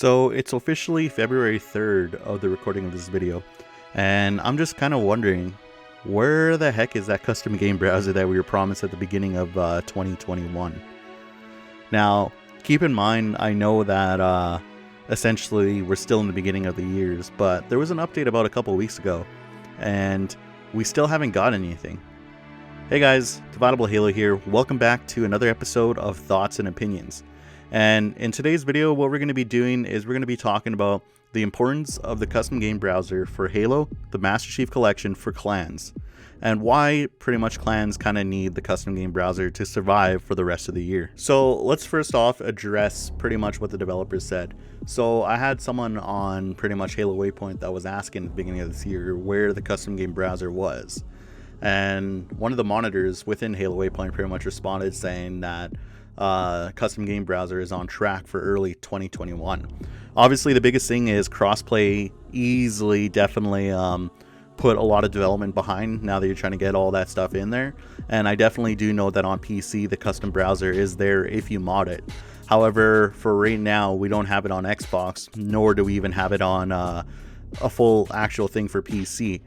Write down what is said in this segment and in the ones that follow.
So it's officially February 3rd of the recording of this video, and I'm just kind of wondering, where the heck is that custom game browser that we were promised at the beginning of 2021? Now, keep in mind, I know that essentially we're still in the beginning of the years, but there was an update about a couple weeks ago, and we still haven't got anything. Hey guys, DividableHalo here. Welcome back to another episode of Thoughts and Opinions. And in today's video, what we're going to be doing is we're going to be talking about the importance of the custom game browser for Halo, the Master Chief Collection for clans, and why pretty much clans kind of need the custom game browser to survive for the rest of the year. So let's first off address pretty much what the developers said. So I had someone on pretty much Halo Waypoint that was asking at the beginning of this year where the custom game browser was. And one of the monitors within Halo Waypoint pretty much responded saying that custom game browser is on track for early 2021. Obviously, the biggest thing is crossplay easily definitely put a lot of development behind now that you're trying to get all that stuff in there. And I definitely do know that on PC, the custom browser is there if you mod it. However, for right now, we don't have it on Xbox, nor do we even have it on a full actual thing for PC.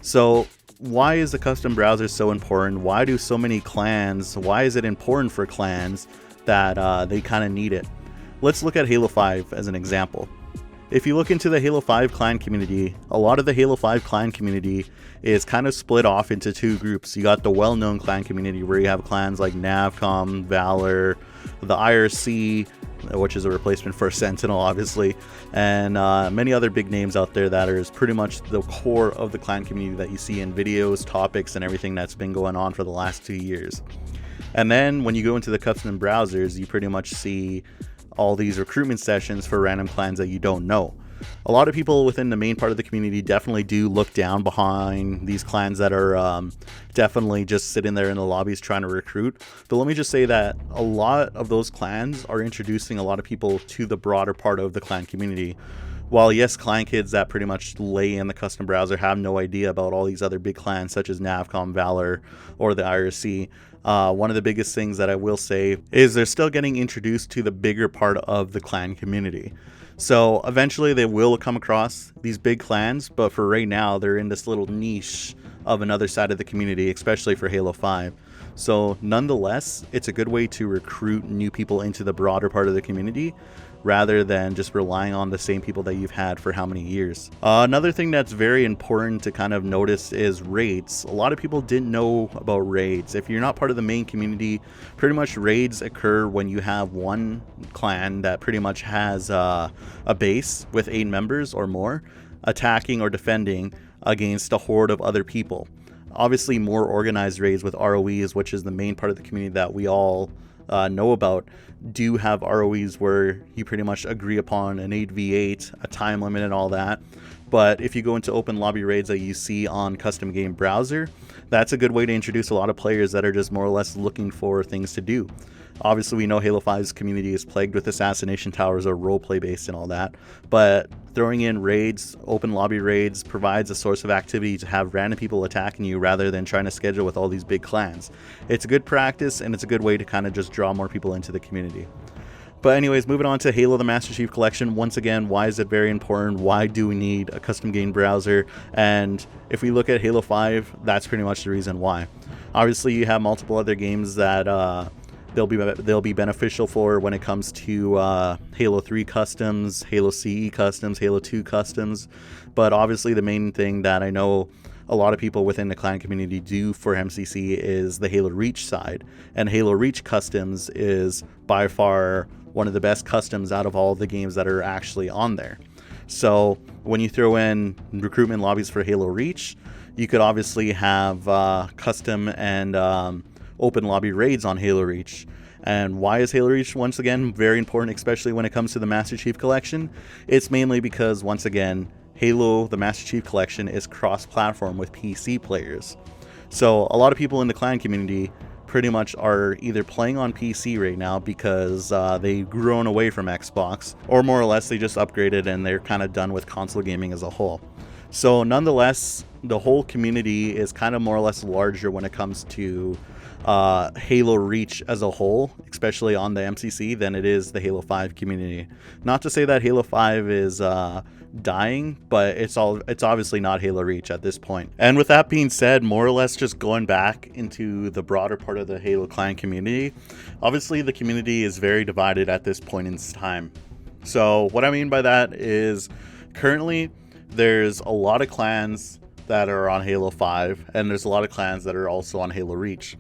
So why is the custom browser so important? Why do so many clans, why is it important for clans that they kind of need it? Let's look at Halo 5 as an example. If you look into the Halo 5 clan community, a lot of the Halo 5 clan community is kind of split off into two groups. You got the well-known clan community where you have clans like Navcom, Valor, the IRC, which is a replacement for Sentinel obviously, and many other big names out there that is pretty much the core of the clan community that you see in videos, topics, and everything that's been going on for the last 2 years. And then when you go into the custom browsers, you pretty much see all these recruitment sessions for random clans that you don't know. A lot of people within the main part of the community definitely do look down behind these clans that are definitely just sitting there in the lobbies trying to recruit. But let me just say that a lot of those clans are introducing a lot of people to the broader part of the clan community. While yes, clan kids that pretty much lay in the custom browser have no idea about all these other big clans such as Navcom, Valor, or the IRC, one of the biggest things that I will say is they're still getting introduced to the bigger part of the clan community. So eventually they will come across these big clans, but for right now they're in this little niche of another side of the community, especially for Halo 5. So nonetheless, it's a good way to recruit new people into the broader part of the community rather than just relying on the same people that you've had for how many years. Another thing that's very important to kind of notice is raids. A lot of people didn't know about raids. If you're not part of the main community, pretty much raids occur when you have one clan that pretty much has a base with 8 members or more attacking or defending against a horde of other people. Obviously, more organized raids with ROEs, which is the main part of the community that we all know about, do have ROEs where you pretty much agree upon an 8v8, a time limit and all that. But if you go into open lobby raids that you see on custom game browser, that's a good way to introduce a lot of players that are just more or less looking for things to do. Obviously, we know Halo 5's community is plagued with assassination towers or roleplay based and all that, but throwing in raids, open lobby raids, provides a source of activity to have random people attacking you rather than trying to schedule with all these big clans. It's a good practice and it's a good way to kind of just draw more people into the community. But anyways, moving on to Halo the Master Chief Collection. Once again, why is it very important? Why do we need a custom game browser? And if we look at Halo 5, that's pretty much the reason why. Obviously, you have multiple other games that they'll be beneficial for when it comes to Halo 3 customs, Halo CE customs, Halo 2 customs. But obviously the main thing that I know a lot of people within the clan community do for MCC is the Halo Reach side. And Halo Reach customs is by far one of the best customs out of all the games that are actually on there. So when you throw in recruitment lobbies for Halo Reach, you could obviously have custom and open lobby raids on Halo Reach. And why is Halo Reach once again very important, especially when it comes to the Master Chief Collection? It's mainly because once again, Halo the Master Chief Collection is cross-platform with PC players. So a lot of people in the clan community pretty much are either playing on PC right now because they've grown away from Xbox, or more or less they just upgraded and they're kind of done with console gaming as a whole. So nonetheless, the whole community is kind of more or less larger when it comes to Halo Reach as a whole, especially on the MCC, than it is the Halo 5 community. Not to say that Halo 5 is dying, but it's obviously not Halo Reach at this point. And with that being said, more or less just going back into the broader part of the Halo clan community, obviously the community is very divided at this point in time. So what I mean by that is currently there's a lot of clans that are on Halo 5, and there's a lot of clans that are also on Halo Reach.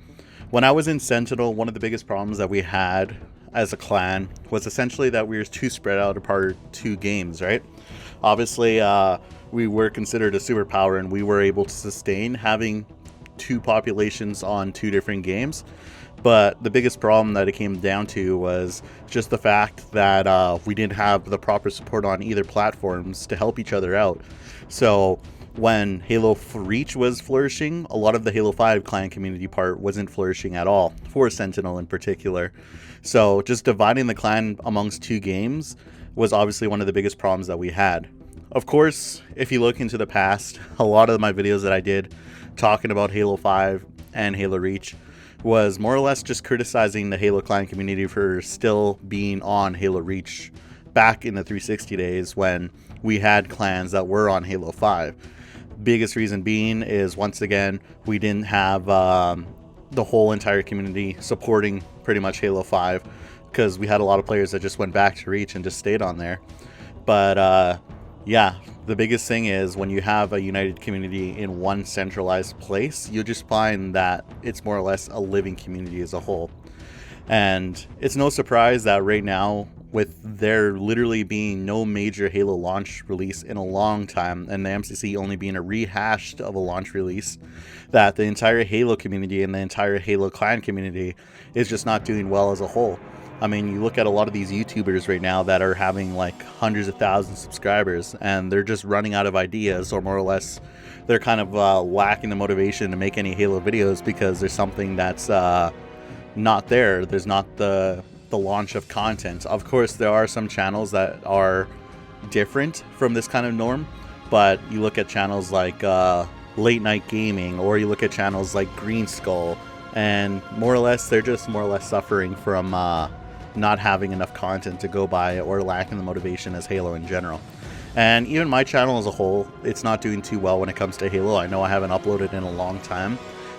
When I was in Sentinel, one of the biggest problems that we had as a clan was essentially that we were too spread out apart two games, right? Obviously, we were considered a superpower, and we were able to sustain having two populations on two different games. But the biggest problem that it came down to was just the fact that we didn't have the proper support on either platforms to help each other out. So when Halo Reach was flourishing, a lot of the Halo 5 clan community part wasn't flourishing at all, for Sentinel in particular. So just dividing the clan amongst two games was obviously one of the biggest problems that we had. Of course, if you look into the past, a lot of my videos that I did talking about Halo 5 and Halo Reach was more or less just criticizing the Halo clan community for still being on Halo Reach back in the 360 days when we had clans that were on Halo 5. Biggest reason being is, once again, we didn't have the whole entire community supporting pretty much Halo 5, because we had a lot of players that just went back to Reach and just stayed on there. But yeah, the biggest thing is when you have a united community in one centralized place, you'll just find that it's more or less a living community as a whole. And it's no surprise that right now, with there literally being no major Halo launch release in a long time, and the MCC only being a rehashed of a launch release, that the entire Halo community and the entire Halo clan community is just not doing well as a whole. I mean, you look at a lot of these YouTubers right now that are having like hundreds of thousands of subscribers, and they're just running out of ideas, or more or less they're kind of lacking the motivation to make any Halo videos because there's something that's not there. There's not the launch of content. Of course, there are some channels that are different from this kind of norm, but you look at channels like Late Night Gaming, or you look at channels like Green Skull, and more or less they're just more or less suffering from not having enough content to go by, or lacking the motivation as Halo in general. And even my channel as a whole, it's not doing too well when it comes to Halo. I know I haven't uploaded in a long time,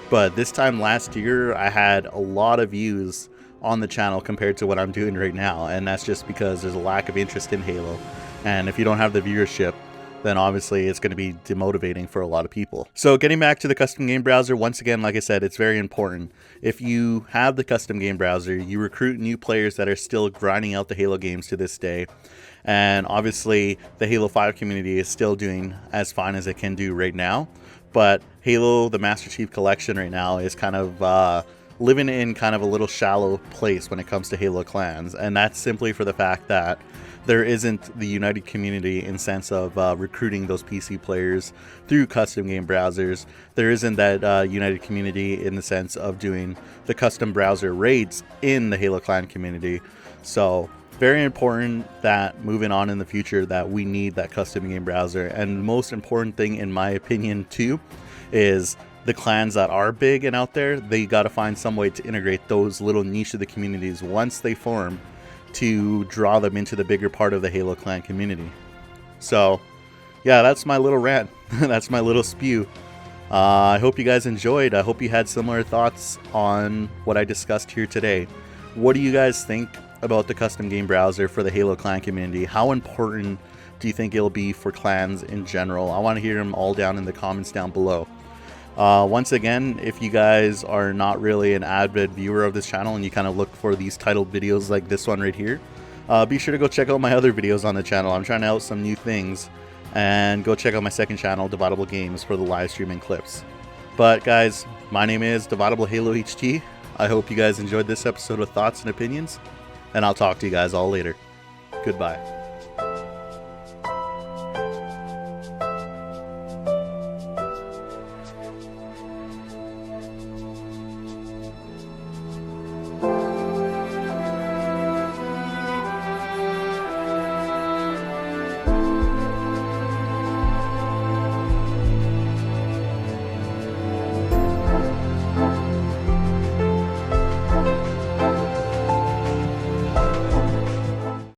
but this time last year I had a lot of views on the channel compared to what I'm doing right now, and that's just because there's a lack of interest in Halo. And if you don't have the viewership, then obviously it's going to be demotivating for a lot of people. So getting back to the custom game browser, once again, like I said, it's very important. If you have the custom game browser, you recruit new players that are still grinding out the Halo games to this day. And obviously the Halo 5 community is still doing as fine as it can do right now. But Halo, the Master Chief Collection right now is kind of living in kind of a little shallow place when it comes to Halo clans. And that's simply for the fact that there isn't the united community in sense of recruiting those PC players through custom game browsers. There isn't that united community in the sense of doing the custom browser raids in the Halo clan community. So very important that moving on in the future that we need that custom game browser. And the most important thing in my opinion too is the clans that are big and out there, they got to find some way to integrate those little niche of the communities once they form, to draw them into the bigger part of the Halo clan community. So yeah, that's my little rant. That's my little spew. I hope you guys enjoyed. I hope you had similar thoughts on what I discussed here today. What do you guys think about the custom game browser for the Halo clan community? How important do you think it'll be for clans in general? I want to hear them all down in the comments down below. Once again, if you guys are not really an avid viewer of this channel and you kind of look for these titled videos like this one right here, be sure to go check out my other videos on the channel. I'm trying out some new things, and go check out my second channel, Dividable Games, for the live streaming clips. But guys, my name is DividableHalo HT. I hope you guys enjoyed this episode of Thoughts and Opinions, and I'll talk to you guys all later. Goodbye.